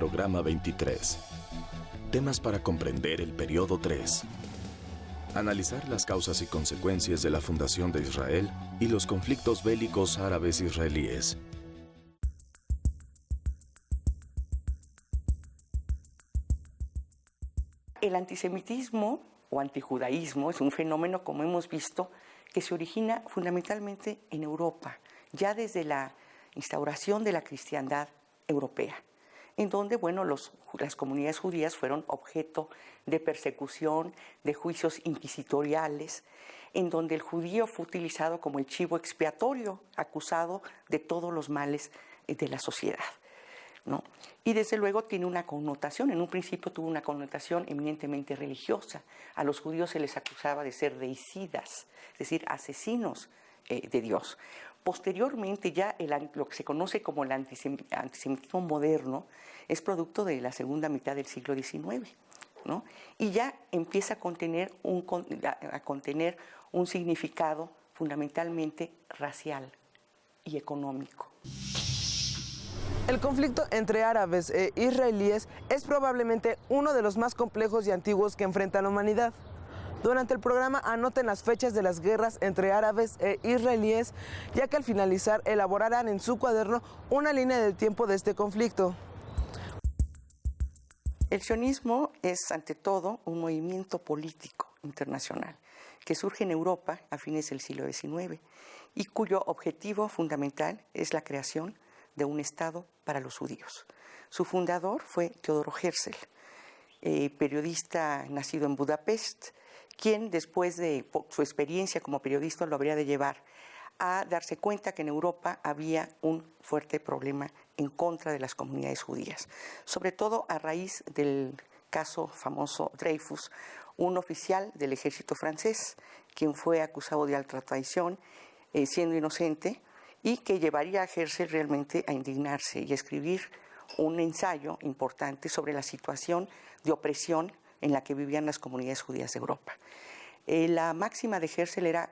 Programa 23. Temas para comprender el Periodo 3. Analizar las causas y consecuencias de la fundación de Israel y los conflictos bélicos árabes-israelíes. El antisemitismo o antijudaísmo es un fenómeno, como hemos visto, que se origina fundamentalmente en Europa, ya desde la instauración de la cristiandad europea, en donde, las comunidades judías fueron objeto de persecución, de juicios inquisitoriales, en donde el judío fue utilizado como el chivo expiatorio, acusado de todos los males de la sociedad, ¿no? Y desde luego tiene una connotación, en un principio tuvo una connotación eminentemente religiosa. A los judíos se les acusaba de ser deicidas, es decir, asesinos de Dios. Posteriormente ya lo que se conoce como el antisemitismo moderno es producto de la segunda mitad del siglo XIX, ¿no? Y ya empieza a contener un significado fundamentalmente racial y económico. El conflicto entre árabes e israelíes es probablemente uno de los más complejos y antiguos que enfrenta la humanidad. Durante el programa anoten las fechas de las guerras entre árabes e israelíes, ya que al finalizar elaborarán en su cuaderno una línea del tiempo de este conflicto. El sionismo es, ante todo, un movimiento político internacional que surge en Europa a fines del siglo XIX y cuyo objetivo fundamental es la creación de un Estado para los judíos. Su fundador fue Teodoro Herzl, periodista nacido en Budapest, quien después de su experiencia como periodista lo habría de llevar a darse cuenta que en Europa había un fuerte problema en contra de las comunidades judías, sobre todo a raíz del caso famoso Dreyfus, un oficial del ejército francés, quien fue acusado de alta traición, siendo inocente, y que llevaría a Herzl realmente a indignarse y a escribir un ensayo importante sobre la situación de opresión en la que vivían las comunidades judías de Europa. La máxima de Herzl era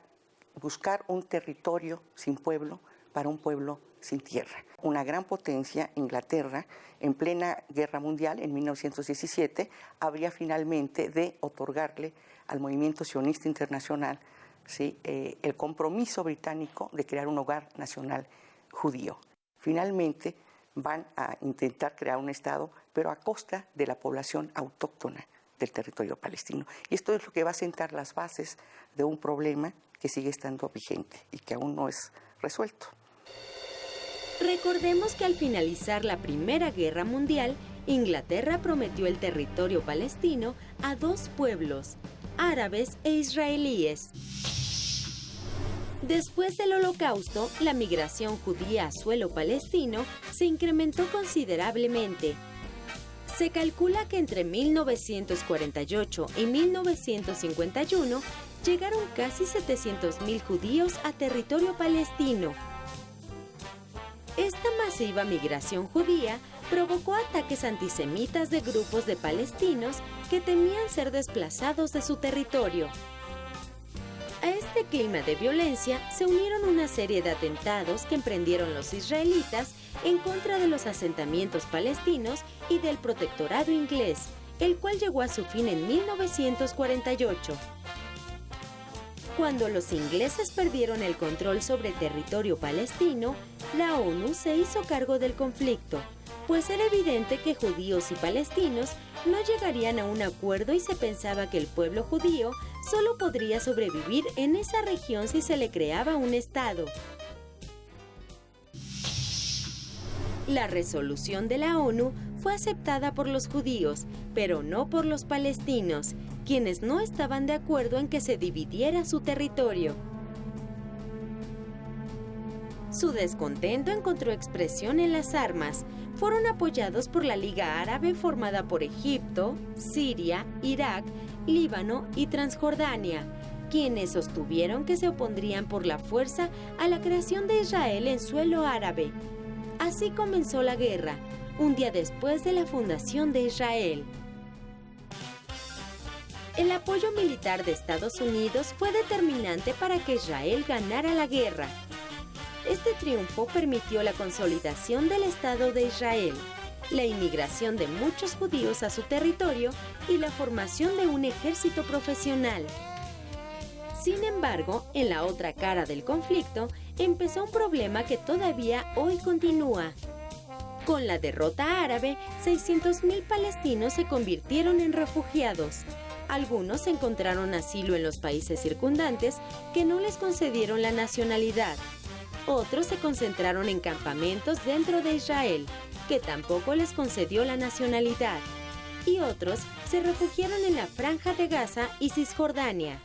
buscar un territorio sin pueblo para un pueblo sin tierra. Una gran potencia, Inglaterra, en plena guerra mundial, en 1917, habría finalmente de otorgarle al movimiento sionista internacional, ¿sí?, el compromiso británico de crear un hogar nacional judío. Finalmente van a intentar crear un Estado, pero a costa de la población autóctona del territorio palestino. Y esto es lo que va a sentar las bases de un problema que sigue estando vigente y que aún no es resuelto. Recordemos que al finalizar la Primera Guerra Mundial, Inglaterra prometió el territorio palestino a dos pueblos, árabes e israelíes. Después del Holocausto, la migración judía a suelo palestino se incrementó considerablemente. Se calcula que entre 1948 y 1951 llegaron casi 700.000 judíos a territorio palestino. Esta masiva migración judía provocó ataques antisemitas de grupos de palestinos que temían ser desplazados de su territorio. A este clima de violencia se unieron una serie de atentados que emprendieron los israelitas en contra de los asentamientos palestinos y del protectorado inglés, el cual llegó a su fin en 1948. Cuando los ingleses perdieron el control sobre territorio palestino, la ONU se hizo cargo del conflicto, pues era evidente que judíos y palestinos no llegarían a un acuerdo y se pensaba que el pueblo judío solo podría sobrevivir en esa región si se le creaba un Estado. La resolución de la ONU fue aceptada por los judíos, pero no por los palestinos, quienes no estaban de acuerdo en que se dividiera su territorio. Su descontento encontró expresión en las armas. Fueron apoyados por la Liga Árabe formada por Egipto, Siria, Irak, Líbano y Transjordania, quienes sostuvieron que se opondrían por la fuerza a la creación de Israel en suelo árabe. Así comenzó la guerra, un día después de la fundación de Israel. El apoyo militar de Estados Unidos fue determinante para que Israel ganara la guerra. Este triunfo permitió la consolidación del Estado de Israel. la inmigración de muchos judíos a su territorio y la formación de un ejército profesional. Sin embargo, en la otra cara del conflicto, empezó un problema que todavía hoy continúa. Con la derrota árabe, 600.000 palestinos se convirtieron en refugiados. Algunos encontraron asilo en los países circundantes que no les concedieron la nacionalidad. Otros se concentraron en campamentos dentro de Israel, que tampoco les concedió la nacionalidad. Y otros se refugiaron en la Franja de Gaza y Cisjordania.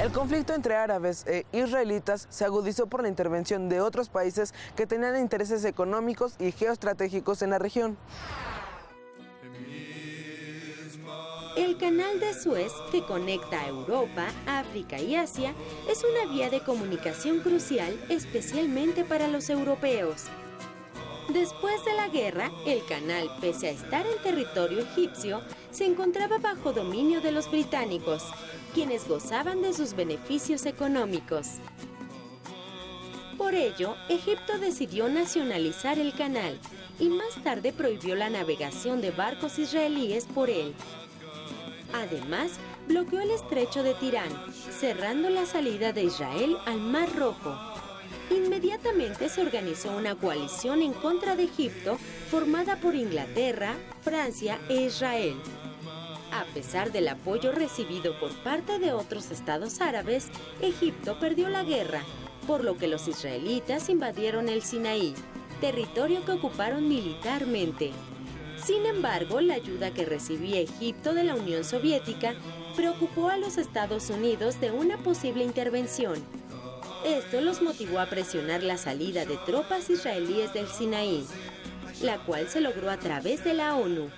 El conflicto entre árabes e israelitas se agudizó por la intervención de otros países que tenían intereses económicos y geoestratégicos en la región. El canal de Suez, que conecta a Europa, África y Asia, es una vía de comunicación crucial, especialmente para los europeos. Después de la guerra, el canal, pese a estar en territorio egipcio, se encontraba bajo dominio de los británicos, quienes gozaban de sus beneficios económicos. Por ello, Egipto decidió nacionalizar el canal y más tarde prohibió la navegación de barcos israelíes por él. Además, bloqueó el estrecho de Tirán, cerrando la salida de Israel al Mar Rojo. Inmediatamente se organizó una coalición en contra de Egipto formada por Inglaterra, Francia e Israel. A pesar del apoyo recibido por parte de otros estados árabes, Egipto perdió la guerra, por lo que los israelitas invadieron el Sinaí, territorio que ocuparon militarmente. Sin embargo, la ayuda que recibía Egipto de la Unión Soviética preocupó a los Estados Unidos de una posible intervención. Esto los motivó a presionar la salida de tropas israelíes del Sinaí, la cual se logró a través de la ONU.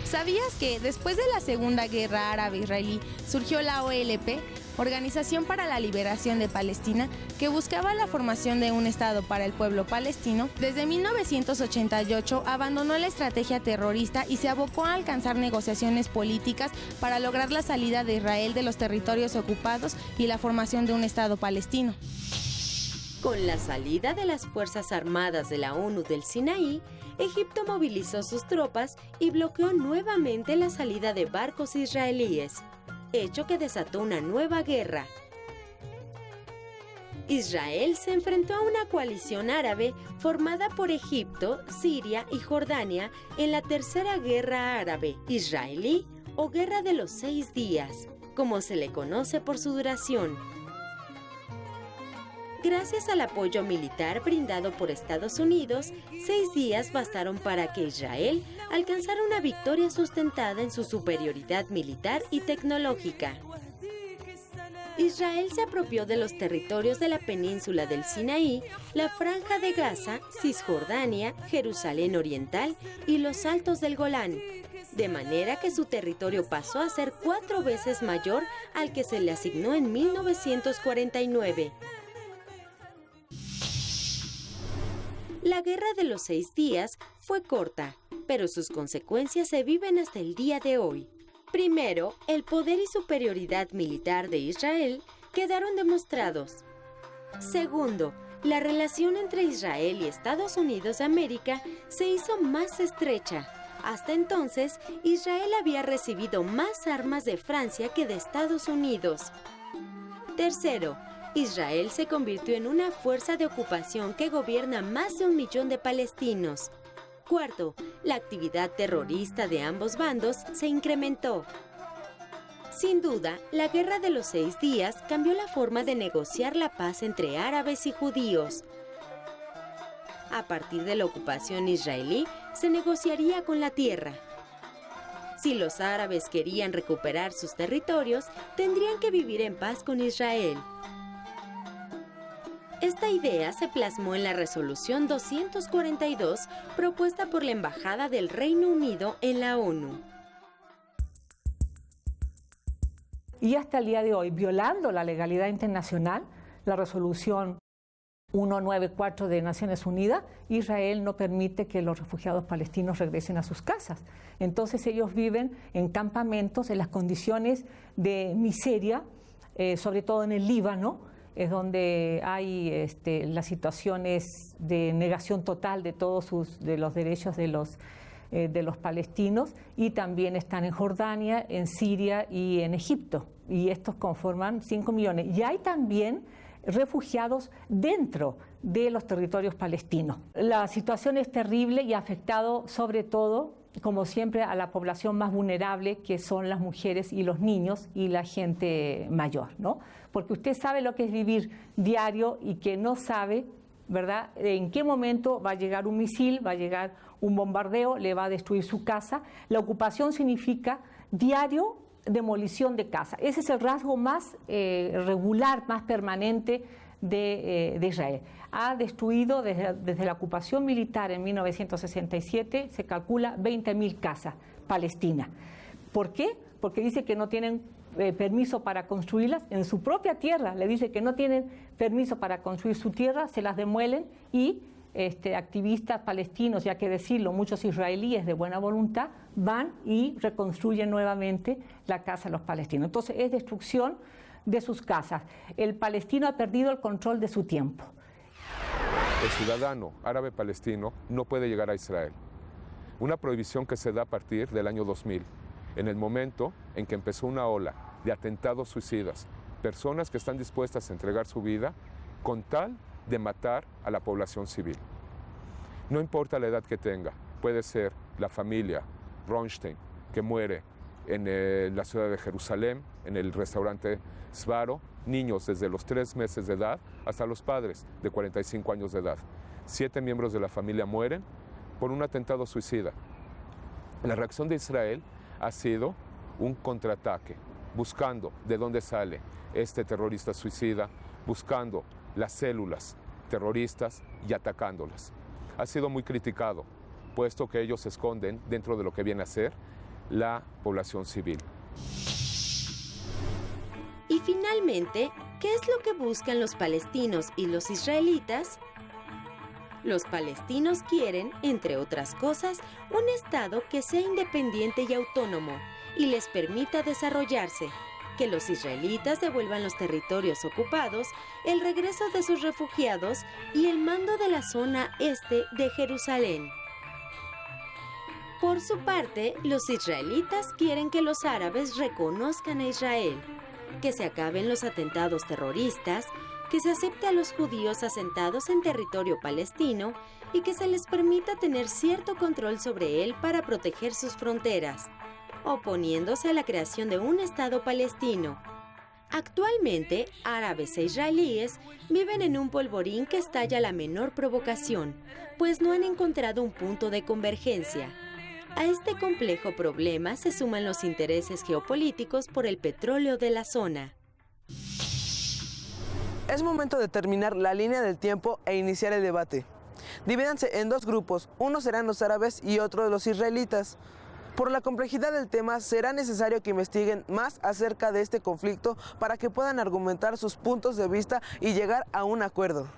¿Sabías que después de la Segunda Guerra Árabe-Israelí surgió la OLP, Organización para la Liberación de Palestina, que buscaba la formación de un Estado para el pueblo palestino? Desde 1988 abandonó la estrategia terrorista y se abocó a alcanzar negociaciones políticas para lograr la salida de Israel de los territorios ocupados y la formación de un Estado palestino. Con la salida de las Fuerzas Armadas de la ONU del Sinaí, Egipto movilizó sus tropas y bloqueó nuevamente la salida de barcos israelíes, hecho que desató una nueva guerra. Israel se enfrentó a una coalición árabe formada por Egipto, Siria y Jordania en la Tercera Guerra Árabe-Israelí o Guerra de los 6 días, como se le conoce por su duración. Gracias al apoyo militar brindado por Estados Unidos, 6 días bastaron para que Israel alcanzara una victoria sustentada en su superioridad militar y tecnológica. Israel se apropió de los territorios de la península del Sinaí, la Franja de Gaza, Cisjordania, Jerusalén Oriental y los Altos del Golán, de manera que su territorio pasó a ser 4 veces mayor al que se le asignó en 1949. La Guerra de los 6 días fue corta, pero sus consecuencias se viven hasta el día de hoy. Primero, el poder y superioridad militar de Israel quedaron demostrados. Segundo, la relación entre Israel y Estados Unidos de América se hizo más estrecha. Hasta entonces, Israel había recibido más armas de Francia que de Estados Unidos. Tercero, Israel se convirtió en una fuerza de ocupación que gobierna más de 1 millón de palestinos. Cuarto, la actividad terrorista de ambos bandos se incrementó. Sin duda, la Guerra de los 6 días cambió la forma de negociar la paz entre árabes y judíos. A partir de la ocupación israelí, se negociaría con la tierra. Si los árabes querían recuperar sus territorios, tendrían que vivir en paz con Israel. Esta idea se plasmó en la Resolución 242 propuesta por la Embajada del Reino Unido en la ONU. Y hasta el día de hoy, violando la legalidad internacional, la Resolución 194 de Naciones Unidas, Israel no permite que los refugiados palestinos regresen a sus casas. Entonces ellos viven en campamentos, en las condiciones de miseria, sobre todo en el Líbano, es donde hay las situaciones de negación total de todos los derechos de los palestinos, y también están en Jordania, en Siria y en Egipto, y estos conforman 5 millones. Y hay también refugiados dentro de los territorios palestinos. La situación es terrible y ha afectado sobre todo, como siempre, a la población más vulnerable, que son las mujeres y los niños y la gente mayor, ¿no? Porque usted sabe lo que es vivir diario y que no sabe, ¿verdad?, en qué momento va a llegar un misil, va a llegar un bombardeo, le va a destruir su casa. La ocupación significa diario demolición de casa. Ese es el rasgo más regular, más permanente de Israel. Ha destruido desde la ocupación militar en 1967, se calcula 20.000 casas palestinas. ¿Por qué? Porque dice que no tienen permiso para construirlas en su propia tierra. Le dice que no tienen permiso para construir su tierra, se las demuelen, y activistas palestinos, ya que decirlo, muchos israelíes de buena voluntad, van y reconstruyen nuevamente la casa de los palestinos. Entonces es destrucción de sus casas. El palestino ha perdido el control de su tiempo. El ciudadano árabe palestino no puede llegar a Israel. Una prohibición que se da a partir del año 2000, en el momento en que empezó una ola de atentados suicidas, personas que están dispuestas a entregar su vida con tal de matar a la población civil. No importa la edad que tenga, puede ser la familia Ronstein, que muere en la ciudad de Jerusalén, en el restaurante Sbarro, niños desde los 3 meses de edad hasta los padres de 45 años de edad. 7 miembros de la familia mueren por un atentado suicida. La reacción de Israel ha sido un contraataque, buscando de dónde sale este terrorista suicida, buscando las células terroristas y atacándolas. Ha sido muy criticado, puesto que ellos se esconden dentro de lo que viene a ser la población civil. Y finalmente, ¿qué es lo que buscan los palestinos y los israelitas? Los palestinos quieren, entre otras cosas, un Estado que sea independiente y autónomo y les permita desarrollarse, que los israelitas devuelvan los territorios ocupados, el regreso de sus refugiados y el mando de la zona este de Jerusalén. Por su parte, los israelitas quieren que los árabes reconozcan a Israel, que se acaben los atentados terroristas, que se acepte a los judíos asentados en territorio palestino y que se les permita tener cierto control sobre él para proteger sus fronteras, oponiéndose a la creación de un Estado palestino. Actualmente, árabes e israelíes viven en un polvorín que estalla a la menor provocación, pues no han encontrado un punto de convergencia. A este complejo problema se suman los intereses geopolíticos por el petróleo de la zona. Es momento de terminar la línea del tiempo e iniciar el debate. Divídanse en 2 grupos, uno serán los árabes y otro los israelitas. Por la complejidad del tema, será necesario que investiguen más acerca de este conflicto para que puedan argumentar sus puntos de vista y llegar a un acuerdo.